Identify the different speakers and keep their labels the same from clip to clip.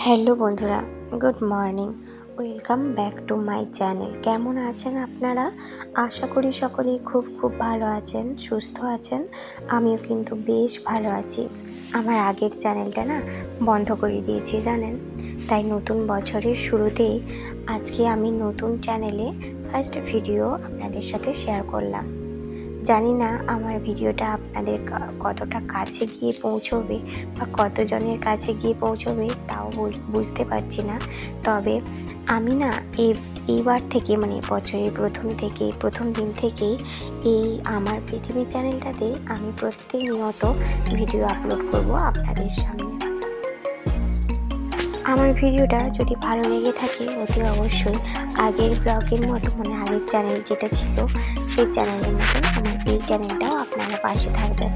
Speaker 1: Hello বন্ধুরা, good morning. Welcome back to my channel. কেমন আছেন আপনারা? আশা করি সকলেই খুব ভালো আছেন, সুস্থ আছেন। আমিও কিন্তু বেশ ভালো আছি। আমার আগের চ্যানেলটা না বন্ধ করে দিয়েছি জানেন, তাই নতুন বছরের শুরুতেই আজকে আমি নতুন চ্যানেলে ফার্স্ট ভিডিও আপনাদের সাথে শেয়ার করলাম। জানি না আমার ভিডিওটা আপনাদের কতটা কাছে গিয়ে পৌঁছবে বা কতজনের কাছে গিয়ে পৌঁছবে তাও বুঝতে পারছি না। তবে আমি না এইবার থেকে মানে বছরের প্রথম দিন থেকেই এই আমার পৃথিবী চ্যানেলটাতে আমি প্রতিনিয়ত ভিডিও আপলোড করব আপনাদের সামনে। আমার ভিডিওটা যদি ভালো লেগে থাকে অতি অবশ্যই আগের ব্লগের মতো মানে আগের চ্যানেল যেটা ছিল সেই চ্যানেলের মতন আমার এই চ্যানেলটাও আপনারা পাশে থাকবেন।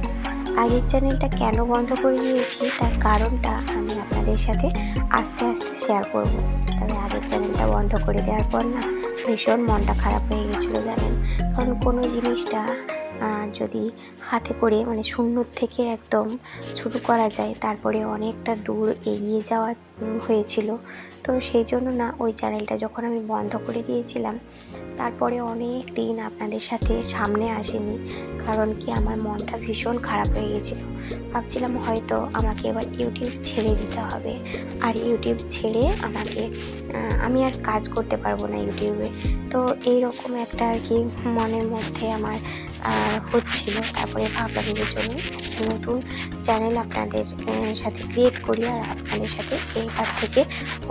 Speaker 1: আগের চ্যানেলটা কেন বন্ধ করে দিয়েছি তার কারণটা আমি আপনাদের সাথে আস্তে আস্তে শেয়ার করব। তবে আগের চ্যানেলটা বন্ধ করে দেওয়ার পর না ভীষণ মনটা খারাপ হয়ে গেছিলো জানেন, কারণ কোনো জিনিসটা যদি হাতে করে মানে শূন্য থেকে একদম শুরু করা যায় তারপরে অনেকটা দূর এগিয়ে যাওয়া হয়েছিল। তো সেই জন্য না ওই চ্যানেলটা যখন আমি বন্ধ করে দিয়েছিলাম তারপরে অনেক দিন আপনাদের সাথে সামনে আসেনি, কারণ কি আমার মনটা ভীষণ খারাপ হয়ে গেছিলো। ভাবছিলাম হয়তো আমাকে এবার ইউটিউব ছেড়ে দিতে হবে, আর ইউটিউব ছেড়ে আমি আর কাজ করতে পারবো না ইউটিউবে। তো এইরকম একটা আর কি মনের মধ্যে আমার হচ্ছিল। তারপরে ভাবলাম যে চলুন একটা নতুন চ্যানেল আপনাদের সাথে ক্রিয়েট করি, আর আপনাদের সাথে এইবার থেকে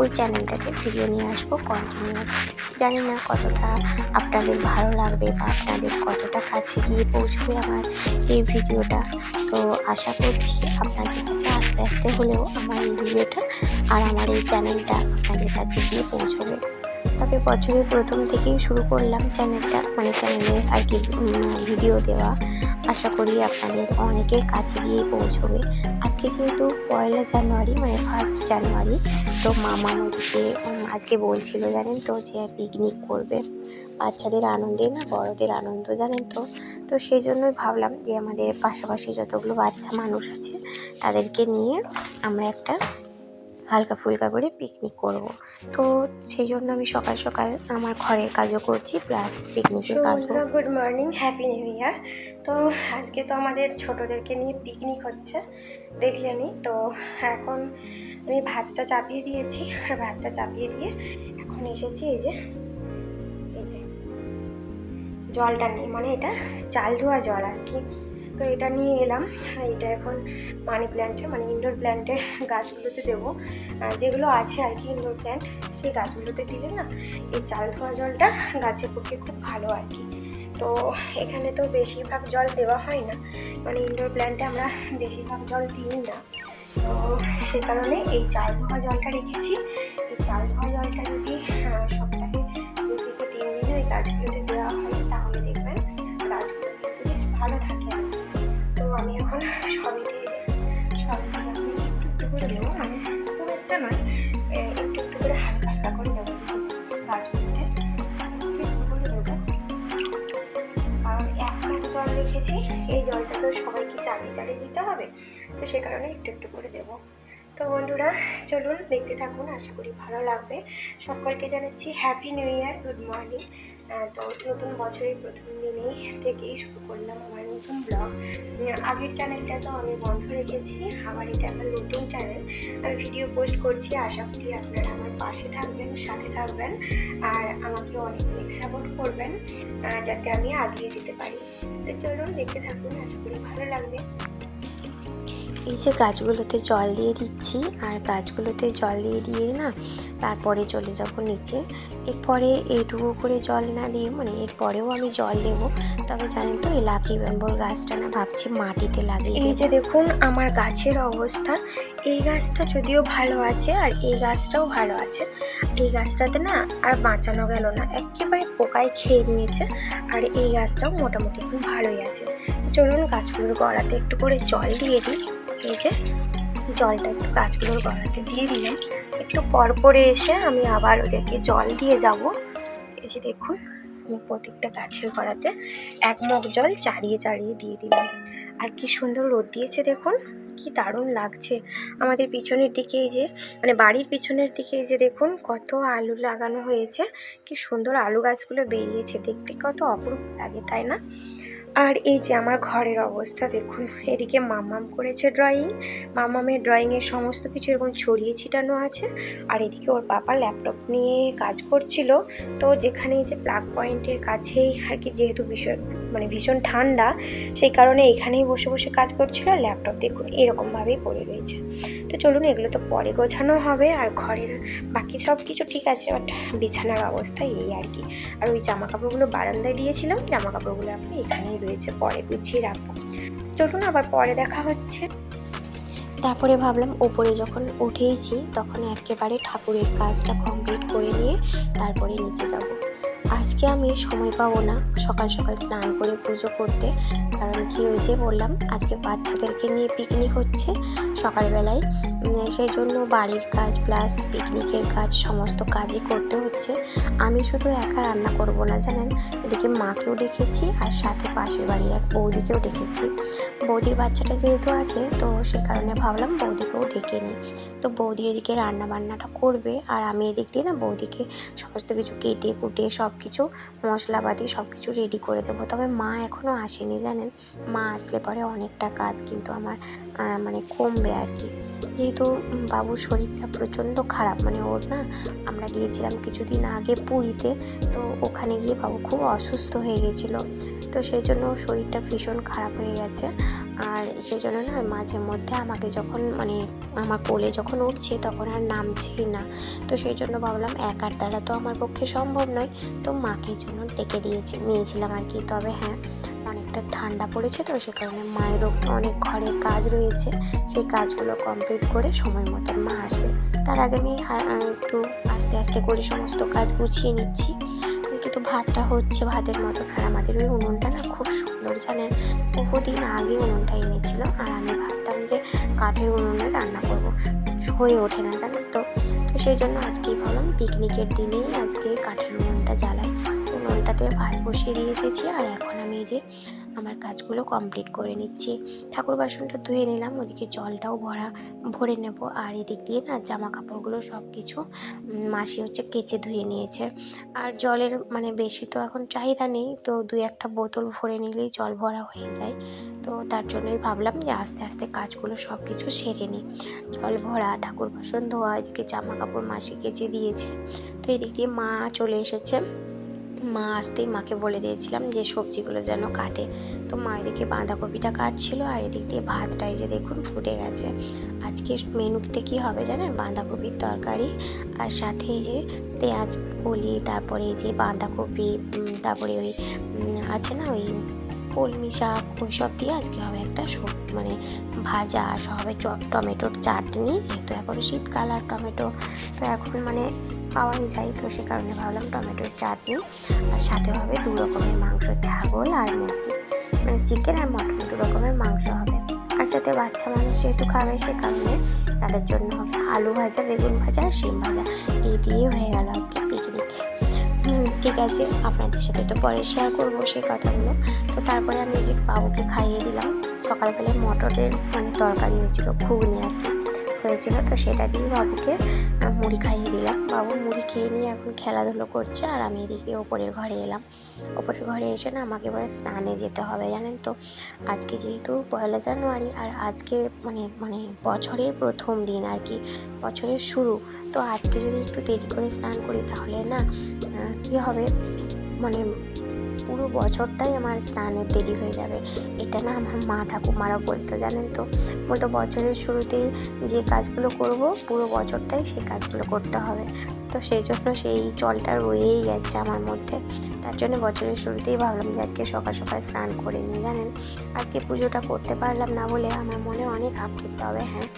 Speaker 1: ওই চ্যানেলটাতে ভিডিও নিয়ে আসবো কন্টিনিউ। জানি না কতটা আপনাদের ভালো লাগবে বা আপনাদের কতটা কাছে গিয়ে পৌঁছবে আমার এই ভিডিওটা। তো আশা করছি আপনাদের কাছে আস্তে আস্তে হলেও আমার এই ভিডিওটা আর আমার এই চ্যানেলটা আপনাদের কাছে গিয়ে পৌঁছবে। তবে বছরের প্রথম থেকেই শুরু করলাম চ্যানেলটা, মানে চ্যানেলে আর কি ভিডিও দেওয়া। আশা করি আপনাদের অনেকের কাছে গিয়ে পৌঁছবে। আজকে যেহেতু 1 জানুয়ারি মানে 1 জানুয়ারি, তো মামা নদীতে আজকে বলছিল জানেন তো যে পিকনিক করবে। বাচ্চাদের আনন্দে না বড়দের আনন্দ জানেন তো। তো সেই জন্যই ভাবলাম যে আমাদের পাশাপাশি যতগুলো বাচ্চা মানুষ আছে তাদেরকে নিয়ে আমরা একটা হালকা ফুলকা করে পিকনিক করব। তো সেই জন্য আমি সকাল সকাল আমার ঘরের কাজও করছি প্লাস পিকনিকের কাজও।
Speaker 2: Good morning, happy new year. তো আজকে তো আমাদের ছোটদেরকে নিয়ে পিকনিক হচ্ছে, দেখলেনি তো। এখন আমি ভাতটা চাপিয়ে দিয়েছি, আর ভাতটা চাপিয়ে দিয়ে এখন এসেছি এই যে জলটা নিয়ে, মানে এটা চাল ধোয়া জল আর কি। তো এটা নিয়ে এলাম, এটা এখন মানি প্ল্যান্টের মানে ইনডোর প্ল্যান্টের গাছগুলোতে দেবো, যেগুলো আছে আর কি ইনডোর প্ল্যান্ট, সেই গাছগুলোতে দিলে না এই চাল ধোয়া জলটা গাছের পক্ষে খুব ভালো আর কি। তো এখানে তো বেশিরভাগ জল দেওয়া হয় না, মানে ইনডোর প্ল্যান্টে আমরা বেশিরভাগ জল দিই না। তো সে কারণে এই চাল ধোয়া জলটা রেখেছি। এই চাল ধোয়া জলটা যদি সপ্তাহে 2 থেকে 3 দিন ওই গাছগুলোতে দেওয়া হয় তাহলে দেখবেন গাছগুলো কিন্তু বেশ ভালো থাকে আর কি। তো আমি এখন সবই দিয়ে আমি একটু করে দেবো, মানে খুব একটা নয়, একটু করে হালকা হালকা করে দেবো গাছগুলোতে, একটু করে দেবো। কারণ 1 মগ জল রেখেছি, এই জলটা তো সবাইকে চালিয়ে দিতে হবে, তো সে কারণে একটু করে দেবো। তো বন্ধুরা চলুন দেখতে থাকুন, আশা করি ভালো লাগবে। সকলকে জানাচ্ছি happy new year, good morning. তো নতুন বছরের প্রথম দিনেই থেকেই শুরু করলাম আমার নতুন ব্লগ। আগের চ্যানেলটা তো আমি বন্ধ রেখেছি, আবার এটা আমার নতুন চ্যানেল, আমি ভিডিও পোস্ট করছি। আশা করি আপনারা আমার পাশে থাকবেন, সাথে থাকবেন, আর আমাকে অনেক সাপোর্ট করবেন যাতে আমি এগিয়ে যেতে পারি। তো চলুন দেখতে থাকুন, আশা করি ভালো লাগবে।
Speaker 1: এই যে গাছগুলোতে জল দিয়ে দিচ্ছি, আর গাছগুলোতে জল দিয়ে না তারপরে চলে যাব নিচে। এরপরে এইটুকু করে জল না দিয়ে মানে এরপরেও আমি জল দেব। তবে জানেন তো এই লাকি ব্যাম্বর গাছটা না ভাবছি মাটিতে লাগিয়ে
Speaker 2: এই যে দেখুন আমার গাছের অবস্থা। এই গাছটা যদিও ভালো আছে, আর এই গাছটাও ভালো আছে। এই গাছটাতে না আর বাঁচানো গেল না, একেবারে পোকায় খেয়ে নিয়েছে। আর এই গাছটাও মোটামুটি খুব ভালোই আছে। চলুন গাছগুলোর গোড়াতে একটু করে জল দিয়ে দিই। এই যে জলটা একটু গাছগুলোর গোড়াতে দিয়ে দিলাম, একটু পরে এসে আমি আবার ওদেরকে জল দিয়ে যাব। এই যে দেখুন আমি প্রত্যেকটা গাছের গোড়াতে 1 মগ জল চাড়িয়ে দিয়ে দিলাম। আর কি সুন্দর রোদ দিয়েছে দেখুন, কি দারুণ লাগছে। আমাদের পিছনের দিকে এই যে মানে বাড়ির পিছনের দিকে এই যে দেখুন কত আলু লাগানো হয়েছে, কি সুন্দর আলু গাছগুলো বেরিয়েছে, দেখতে কত অপরূপ লাগে তাই না। আর এই যে আমার ঘরের অবস্থা দেখুন, এদিকে মাম্মাম করেছে ড্রয়িং, মাম্মামের ড্রয়িংয়ের সমস্ত কিছু এরকম ছড়িয়ে ছিটানো আছে। আর এদিকে ওর পাপা ল্যাপটপ নিয়ে কাজ করছিল। তো যেখানে এই যে প্লাগ পয়েন্টের কাছেই আর কি, যেহেতু ভীষণ ঠান্ডা, সেই কারণে এখানেই বসে বসে কাজ করছিল। ল্যাপটপ দেখুন এরকমভাবেই পড়ে রয়েছে। তো চলুন, এগুলো তো পরে গোছানো হবে। আর ঘরের বাকি সব কিছু ঠিক আছে, বাট বিছানার অবস্থা এই আর কি। আর ওই জামা কাপড়গুলো বারান্দায় দিয়েছিলাম, জামা কাপড়গুলো আপনি এখানেই রয়েছে, পরে গুছিয়ে রাখবো। চলুন আবার পরে দেখা হচ্ছে।
Speaker 1: তারপরে ভাবলাম ওপরে যখন উঠেইছি তখন একেবারে ঠাকুরের কাজটা কমপ্লিট করে নিয়ে তারপরে নিচে যাব। আজকে আমি সময় পাবো না সকাল সকাল স্নান করে পুজো করতে, কারণ কি হয়েছে বললাম, আজকে বাচ্চাদেরকে নিয়ে পিকনিক হচ্ছে সকালবেলায়। সেই জন্য বাড়ির কাজ প্লাস পিকনিকের কাজ সমস্ত কাজই করতে হচ্ছে। আমি শুধু একা রান্না করব না জানেন, এদিকে মাকেও ডেকেছি আর সাথে পাশের বাড়ির এক বৌদিকেও ডেকেছি। বৌদির বাচ্চাটা যেহেতু আছে তো সে কারণে ভাবলাম বৌদিকেও ডেকে নিই। তো বৌদি এদিকে রান্না বান্নাটা করবে আর আমি এদিক দিয়ে না বৌদিকে সমস্ত কিছু কেটে কুটে সব কিছু মশলাপাতি সব কিছু রেডি করে দেবো। তবে মা এখনও আসেনি জানেন, মা আসলে পরে অনেকটা কাজ কিন্তু আমার মানে কমবে আর কি। যেহেতু বাবুর শরীরটা প্রচণ্ড খারাপ, মানে ওর না, আমরা গিয়েছিলাম কিছুদিন আগে পুরীতে, তো ওখানে গিয়ে বাবু খুব অসুস্থ হয়ে গেছিলো। তো সেই জন্য ওর শরীরটা ভীষণ খারাপ হয়ে গেছে। আর সেই জন্য না মাঝে মধ্যে আমাকে যখন মানে আমার কোলে যখন উঠছে তখন আর নামছেই না। তো সেই জন্য ভাবলাম একার দ্বারা তো আমার পক্ষে সম্ভব নয়, তো মাকে জন্য ডেকে নিয়েছিলাম আর কি। তবে হ্যাঁ, অনেকটা ঠান্ডা পড়েছে তো সে কারণে মায়েরও অনেক ঘরের কাজ রয়েছে, সেই কাজগুলো কমপ্লিট করে সময় মতন মা আসবে। তার আগে আমি একটু আস্তে আস্তে করে সমস্ত কাজ গুছিয়ে নিচ্ছি। কিন্তু ভাতটা হচ্ছে ভাতের মতন। আর আমাদের ওই উনুনটা না খুব সুন্দর জানেন, বহুদিন আগে উনুনটা এনেছিল, আর আমি ভাবতাম যে কাঠের উনুনে রান্না করব, হয়ে ওঠে না জানেন তো। সেই জন্য আজকেই ভাবলাম পিকনিকের দিনেই আজকে কাঠের উনুনটা জ্বালাই। উনুনটাতে ভাত বসিয়ে দিয়ে এসেছি আর এখন আমি এই যে আমার কাজগুলো কমপ্লিট করে নিচ্ছি। ঠাকুর বাসনটা ধুয়ে নিলাম, ওদিকে জলটাও ভরে নেব। আর এদিক দিয়ে না জামা কাপড়গুলো সব কিছু মাসি হচ্ছে কেচে ধুয়ে নিয়েছে। আর জলের মানে বেশি তো এখন চাহিদা নেই, তো 2-1টা বোতল ভরে নিলেই জল ভরা হয়ে যায়। তো তার জন্যই ভাবলাম যে আস্তে আস্তে কাজগুলো সব কিছু সেরে নিই। জল ভরা, ঠাকুর বাসন ধোয়া, এদিকে জামা কাপড় মাসি কেচে দিয়েছে। তো এদিক দিয়ে মা চলে এসেছে। মা আসতেই মাকে বলে দিয়েছিলাম যে সবজিগুলো যেন কাটে। তো মা এদিকে বাঁধাকপিটা কাটছিল আর এদিক দিয়ে ভাতটা এই যে দেখুন ফুটে গেছে। আজকে মেনুতে কী হবে জানেন, বাঁধাকপির তরকারি আর সাথে এই যে পেঁয়াজ কলি, তারপরে এই যে বাঁধাকপি, তারপরে ওই আছে না ওই কলমি শাক, ওই সব দিয়ে আজকে হবে একটা মানে ভাজা, আর সব হবে টমেটোর চাটনি। যেহেতু এখন শীতকাল আর টমেটো তো এখন মানে পাওয়াই যায়, তো সে কারণে ভাবলাম টমেটোর চাটনি। আর সাথে হবে 2 রকমের মাংস, ছাগল আর মুরগি, মানে চিকেন আর মটন 2 রকমের মাংস হবে। আর সাথে বাচ্চা মানুষ যেহেতু খাবে সে কারণে তাদের জন্য হবে আলু ভাজা, বেগুন ভাজা আর শিম ভাজা। এই দিয়ে হয়ে গেল আজকে পিকনিক। ঠিক আছে, আপনাদের সাথে তো পরে শেয়ার করবো সেই কথাগুলো। তো তারপরে আমি যে বাবুকে খাইয়ে দিলাম। সকালবেলায় মটরের মানে তরকারি হয়েছিল, ঘুগনি আর কি হয়েছিল, তো সেটা দিয়ে বাবুকে মুড়ি খাইয়ে দিলাম। বাবু মুড়ি খেয়ে নিয়ে এখন খেলাধুলো করছে আর আমি এদিকে ওপরের ঘরে এলাম। ওপরের ঘরে এসে না আমাকে এবারে স্নানে যেতে হবে জানেন তো। আজকে যেহেতু 1 জানুয়ারি আর আজকে মানে বছরের প্রথম দিন আর কি, বছরের শুরু। তো আজকে যদি একটু দেরি করে স্নান করি তাহলে না কী হবে, মানে পুরো বছরটাই আমার স্নানের দেরি হয়ে যাবে। এটা না আমার মা ঠাকুমারা বলতো জানেন তো, বলতো বছরের শুরুতেই যে কাজগুলো করব পুরো বছরটাই সেই কাজগুলো করতে হবে। তো সেই জন্য সেই চলটা রয়েই গেছে আমার মধ্যে। তার জন্য বছরের শুরুতেই ভাবলাম যে আজকে সকাল সকাল স্নান করে নিই জানেন। আজকে পুজোটা করতে পারলাম না বলে আমার মনে অনেক আক্ষেপ, তবে হ্যাঁ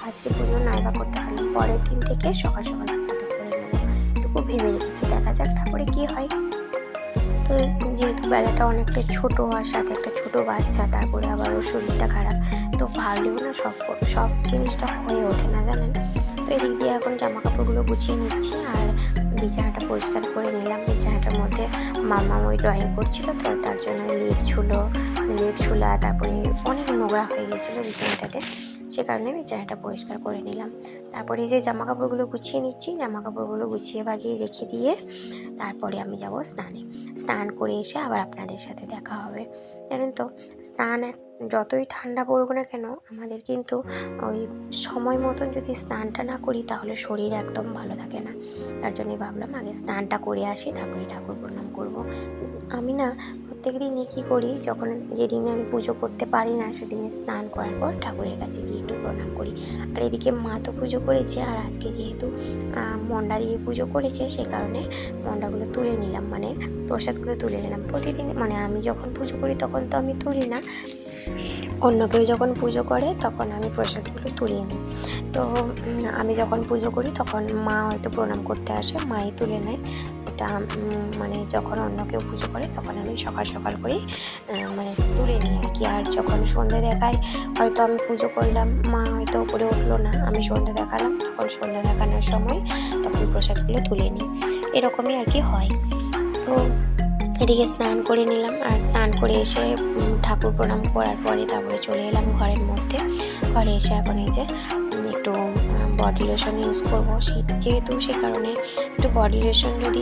Speaker 1: আজকে পুজো নাইবা করতে পারলাম, পরের দিন থেকে সকাল সকাল পুজোটা করে নেবো এটুকু ভেবে রেখেছি, দেখা যাক তারপরে কী হয়। তো যেহেতু বেলাটা অনেকটা ছোটো আর সাথে একটা ছোটো বাচ্চা, তারপরে আবার ওর শরীরটা খারাপ, তো ভাবলেও না সব জিনিসটা হয়ে ওঠে না জানেন। তো এদিক দিয়ে এখন জামা কাপড়গুলো গুছিয়ে নিচ্ছি আর বিছানাটা পরিষ্কার করে নিলাম। বিছানাটার মধ্যে মাম্মাম ওই ড্রয়িং করছিল, তো তার জন্য লেট ঝুলা, তারপরে অনেক নোংরা হয়ে গেছিলো বিছানাটাতে, সে কারণে বিছানাটা পরিষ্কার করে নিলাম। তারপরে এই যে জামা কাপড়গুলো গুছিয়ে নিচ্ছি, জামা কাপড়গুলো গুছিয়ে বাগিয়ে রেখে দিয়ে তারপরে আমি যাব স্নান করে এসে আবার আপনাদের সাথে দেখা হবে। জানেন তো, যতই ঠান্ডা পড়ুক না কেন, আমাদের কিন্তু ওই সময় মতন যদি স্নানটা না করি তাহলে শরীর একদম ভালো থাকে না। তার জন্যই ভাবলাম আগে স্নানটা করে আসি, তারপরে ঠাকুর প্রণাম করব। আমি না প্রত্যেক দিনই কী করি, যেদিনে আমি পুজো করতে পারি না সেদিনে স্নান করার পর ঠাকুরের কাছে গিয়ে একটু প্রণাম করি। আর এদিকে মা তো পুজো করেছে, আর আজকে যেহেতু মন্ডা দিয়ে পুজো করেছে, সে কারণে মন্ডাগুলো তুলে নিলাম, মানে প্রসাদগুলো তুলে নিলাম। প্রতিদিন মানে আমি যখন পুজো করি তখন তো আমি তুলি না, অন্য কেউ যখন পুজো করে তখন আমি প্রসাদগুলো তুলে নিই। তো আমি যখন পুজো করি তখন মা হয়তো প্রণাম করতে আসে, মাই তুলে নেয়। এটা মানে যখন অন্য কেউ পুজো করে তখন আমি সকাল সকাল করেই মানে তুলে নিই আর কি। আর যখন সন্ধ্যে দেখায়, হয়তো আমি পুজো করলাম, মা হয়তো উপরে উঠলো না, আমি সন্ধ্যে দেখালাম, তখন সন্ধ্যে দেখানোর সময় তখন প্রসাদগুলো তুলে নিই, এরকমই আর কি হয়। তো এদিকে স্নান করে নিলাম, আর স্নান করে এসে ঠাকুর প্রণাম করার পরে তারপরে চলে এলাম ঘরের মধ্যে। ঘরে এসে এখন এই যে একটু বডি লোশন ইউজ করবো, শীত যেহেতু, সে কারণে একটু বডি লোশন যদি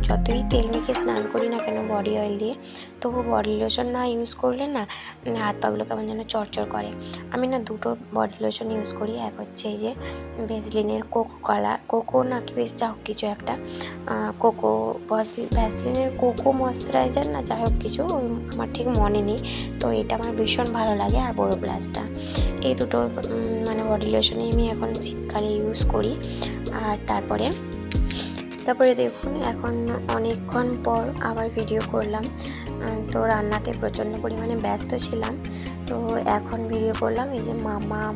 Speaker 1: যতই তেল মেখে স্নান করি না কেন বডি অয়েল দিয়ে, তবু বডি লোশন না ইউজ করলে না হাত পাগুলো কেমন যেন চড়চড় করে। আমি না দুটো বডি লোশন ইউজ করি। এক হচ্ছে এই যে ভ্যাসলিনের কোকো নাকি বেশ যা হোক কিছু একটা, ভ্যাসলিনের কোকো ময়শ্চারাইজার না যাই হোক কিছু, আমার ঠিক মনে নেই। তো এটা আমার ভীষণ ভালো লাগে। আর বড়ো প্লাসটা, এই দুটো মানে বডি লোশনই আমি এখন শীতকালে ইউজ করি। আর তারপরে দেখুন এখন অনেকক্ষণ পর আবার ভিডিও করলাম। তো রান্নাতে প্রচণ্ড পরিমাণে ব্যস্ত ছিলাম, তো এখন ভিডিও করলাম। এই যে মামাম,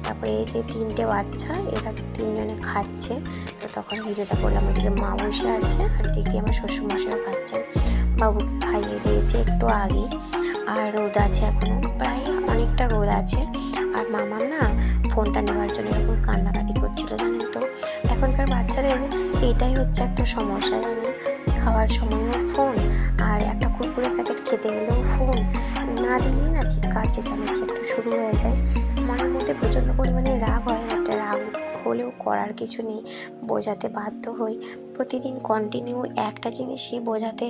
Speaker 1: তারপরে এই যে 3টে বাচ্চা, এরা 3জনে খাচ্ছে, তো তখন ভিডিওটা করলাম। ওদিকে মা বসে আছে, আর দিকে আমার শ্বশুরমশাইও খাচ্ছেন। বাবুকে খাইয়ে দিয়েছে একটু আগেই, আর রোদ আছে এখনও, প্রায় অনেকটা রোদ আছে। আর মামাম না ফোনটা নেওয়ার জন্য এরকম কান্নাকাটি করছিল। জানেন তো, এখনকার বাচ্চাদের এটাই হচ্ছে একটা সমস্যা, জানেন, খাওয়ার সময়ও ফোন, আর একটা কুরকুরে প্যাকেট খেতে গেলেও ফোন না দিলেই না চিৎকার চেঁচামেচি একটু শুরু হয়ে যায়। মনের মধ্যে প্রচণ্ড পরিমাণে রাগ হয়, একটা রাগ হলেও করার কিছু নেই, বোঝাতে বাধ্য হই। প্রতিদিন কন্টিনিউ একটা জিনিসই বোঝাতে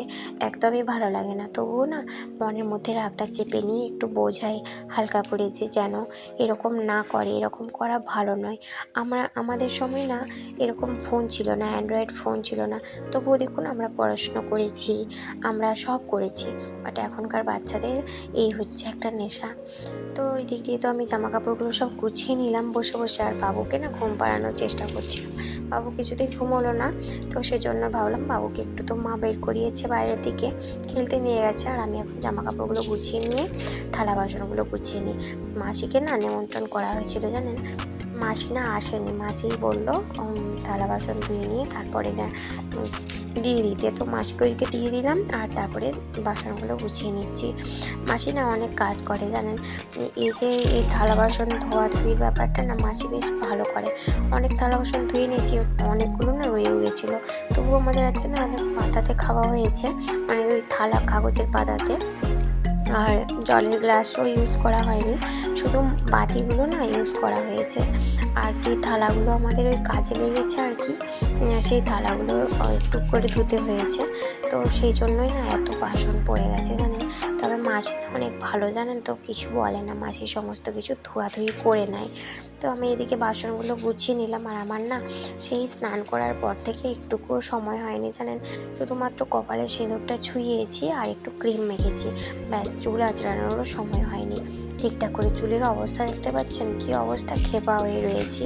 Speaker 1: একদমই ভালো লাগে না, তবুও না মনের মধ্যে রাগটা চেপে নিয়ে একটু বোঝাই হালকা করে, যে যেন এরকম না করে, এরকম করা ভালো নয়। আমাদের সময় না এরকম ফোন ছিল না, অ্যান্ড্রয়েড ফোন ছিল না, তবুও দেখুন আমরা পড়াশুনো করেছি, আমরা সব করেছি। বাট এখনকার বাচ্চাদের এই হচ্ছে একটা নেশা। তো ওই দিক দিয়ে তো আমি জামা কাপড়গুলো সব গুছিয়ে নিলাম বসে বসে, আর বাবুকে না ঘুম পাড়ানোর চেষ্টা করছিলাম। বাবু কিছুতেই ঘুম হলো না, তো সেজন্য ভাবলাম বাবুকে একটু তো মা বের করিয়েছে বাইরের দিকে, খেলতে নিয়ে গেছে, আর আমি এখন জামা কাপড়গুলো গুছিয়ে নিয়ে থালা বাসনগুলো গুছিয়ে নিই। মাসিকে না নেমন্ত্রণ করা হয়েছিল, জানেন, মাসি না আসেনি, মাসি বললো থালা বাসন ধুয়ে নিয়ে তারপরে দিয়ে দিতে, তো মাসিকে ওইদিকে দিয়ে দিলাম, আর তারপরে বাসনগুলো গুছিয়ে নিচ্ছি। মাসি না অনেক কাজ করে, জানেন, এই থালা বাসন ধোয়াধুয়ির ব্যাপারটা না মাসি বেশ ভালো করে। অনেক থালা বাসন ধুয়ে নিয়েছি, অনেকগুলো না রয়েও গেছিলো, তবুও আমাদের আজকে না অনেক পাতাতে খাওয়া হয়েছে, মানে ওই কাগজের পাতাতে। আর জলের গ্লাসও ইউজ করা হয়নি, শুধু বাটিগুলো না ইউজ করা হয়েছে। আর যে থালাগুলো আমাদের ওই কাজে লেগেছে আর কি, সেই থালাগুলো একটু করে ধুতে হয়েছে, তো সেই জন্যই না এত বাসন পড়ে গেছে, জানেন। তবে মাসি না অনেক ভালো, জানেন তো, কিছু বলে না, মাসি সমস্ত কিছু ধোয়াধুয়ি করে নেয়। তো আমি এদিকে বাসনগুলো গুছিয়ে নিলাম। আর আমার না সেই স্নান করার পর থেকে একটুকুও সময় হয়নি, জানেন, শুধুমাত্র কপালে সিঁদুরটা ছুঁয়েছি আর একটু ক্রিম মেখেছি, ব্যাস, চুল আঁচড়ানোরও সময় হয়নি। ঠিকঠাক করে চুলের অবস্থা দেখতে পাচ্ছেন, কী অবস্থা, খেপা হয়ে রয়েছি।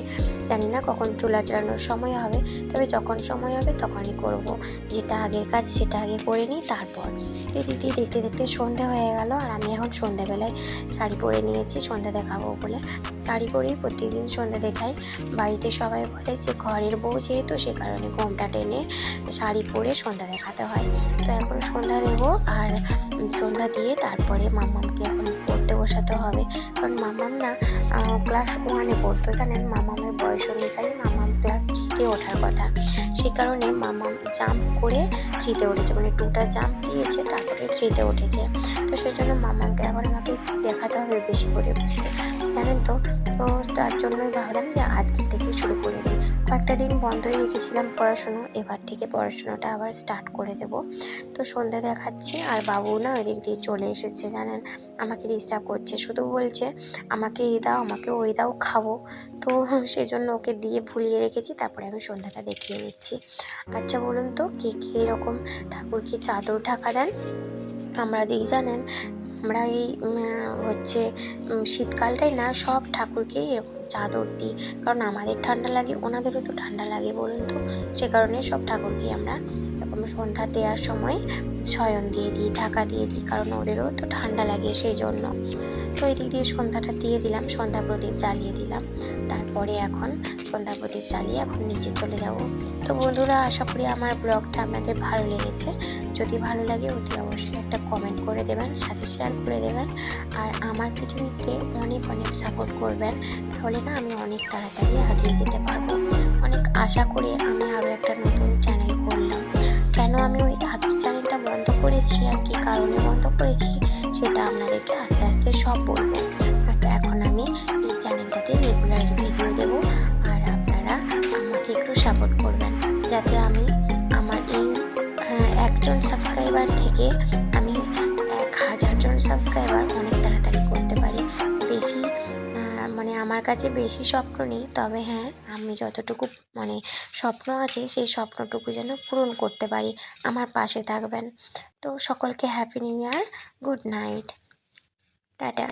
Speaker 1: জানি না কখন চুল আঁচড়ানোর সময় হবে, তবে যখন সময় হবে তখনই করব। যেটা আগের কাজ সেটা আগে করে নিই, তারপর এদিক দিয়ে দেখতে দেখতে সন্ধে হয়ে গেল। আর আমি এখন সন্ধেবেলায় শাড়ি পরে নিয়েছি সন্ধে দেখাবো বলে। শাড়ি পরেই প্রতিদিন সন্ধে দেখাই। বাড়িতে সবাই বলে যে ঘরের বউ যেহেতু, সে কারণে ঘোমটা টেনে শাড়ি পরে সন্ধ্যা দেখাতে হয়। তো এখন সন্ধ্যা দেবো, আর সন্ধ্যা দিয়ে তারপরে মাম্মামকে এখন পড়তে বসাতে হবে, কারণ মাম্মাম না ক্লাস 1-এ পড়তো, জানেন, মাম্মামের বয়স অনুযায়ী মাম্মাম ক্লাস 3 ট্রিতে ওঠার কথা। সেই কারণে মাম্মাম জাম্প করে ট্রিতে উঠেছে, মানে 2টা জাম্প দিয়েছে তারপরে ট্রিতে উঠেছে। তো সেই জন্য মাম্মামকে এখন আমাকে দেখাতে হবে বেশি করে বুঝতে, জানেন তো। তো তার জন্যই ভাবলাম যে আজকের থেকে শুরু করে দিই। কয়েকটা দিন বন্ধই রেখেছিলাম পড়াশুনো, এবার থেকে পড়াশুনোটা আবার স্টার্ট করে দেব। তো সন্ধ্যা দেখাচ্ছি আর বাবু না ওই দিক দিয়ে চলে এসেছে, জানেন, আমাকে ডিস্টার্ব করছে, শুধু বলছে আমাকে এই দাও, আমাকে ওই দাও, খাবো। তো সেজন্য ওকে দিয়ে ভুলিয়ে রেখেছি, তারপরে আমি সন্ধ্যাটা দেখিয়ে নিচ্ছি। আচ্ছা বলুন তো, কে কে এরকম ঠাকুরকে চাদর ঢাকা দেন? আমরা দিই, জানেন, আমরা এই হচ্ছে শীতকালটাই না সব ঠাকুরকেই এরকম চাদর দিই, কারণ আমাদের ঠান্ডা লাগে, ওনাদেরও তো ঠান্ডা লাগে বলুন তো। সে কারণে সব ঠাকুরকেই আমরা এরকম সন্ধ্যা দেওয়ার সময় শয়ন দিয়ে দিই, ঢাকা দিয়ে দিই, কারণ ওদেরও তো ঠান্ডা লাগে সেই জন্য। তো এই দিক দিয়ে সন্ধ্যাটা দিয়ে দিলাম, সন্ধ্যা প্রদীপ জ্বালিয়ে দিলাম। তারপরে এখন সন্ধ্যা প্রদীপ জ্বালিয়ে এখন নিচে চলে যাব। তো বন্ধুরা, আশা করি আমার ব্লগটা আপনাদের ভালো লেগেছে। যদি ভালো লাগে অতি অবশ্যই একটা কমেন্ট করে দেবেন, সাথে শেয়ার করে দেবেন। আর আমার পৃথিবীকে অনেক অনেক সাপোর্ট করবেন, তাহলে না আমি অনেক তাড়াতাড়ি এগিয়ে যেতে পারবো। অনেক আশা করে আমি আরও একটা নতুন চ্যানেল করলাম। কেন আমি ওই আগের চ্যানেলটা বন্ধ করেছি আর কী কারণে বন্ধ করেছি সেটা আপনাদেরকে আস্তে আস্তে সব বলবো। এখন আমি এই চ্যানেলটাতে রেগুলার ভিডিও দেব, আর আপনারা আমাকে একটু সাপোর্ট করবেন, যাতে আমি আমার এই 1জন সাবস্ক্রাইবার থেকে আমি 1000 জন সাবস্ক্রাইবার অনেক তাড়াতাড়ি করতে পারি। বেশি মানে আমার কাছে বেশি স্বপ্ন নেই, তবে হ্যাঁ, আমি যতটুকু মানে স্বপ্ন আছে সেই স্বপ্নটুকু যেন পূরণ করতে পারি। আমার পাশে থাকবেন। তো সকলকে happy new year, good night, tata.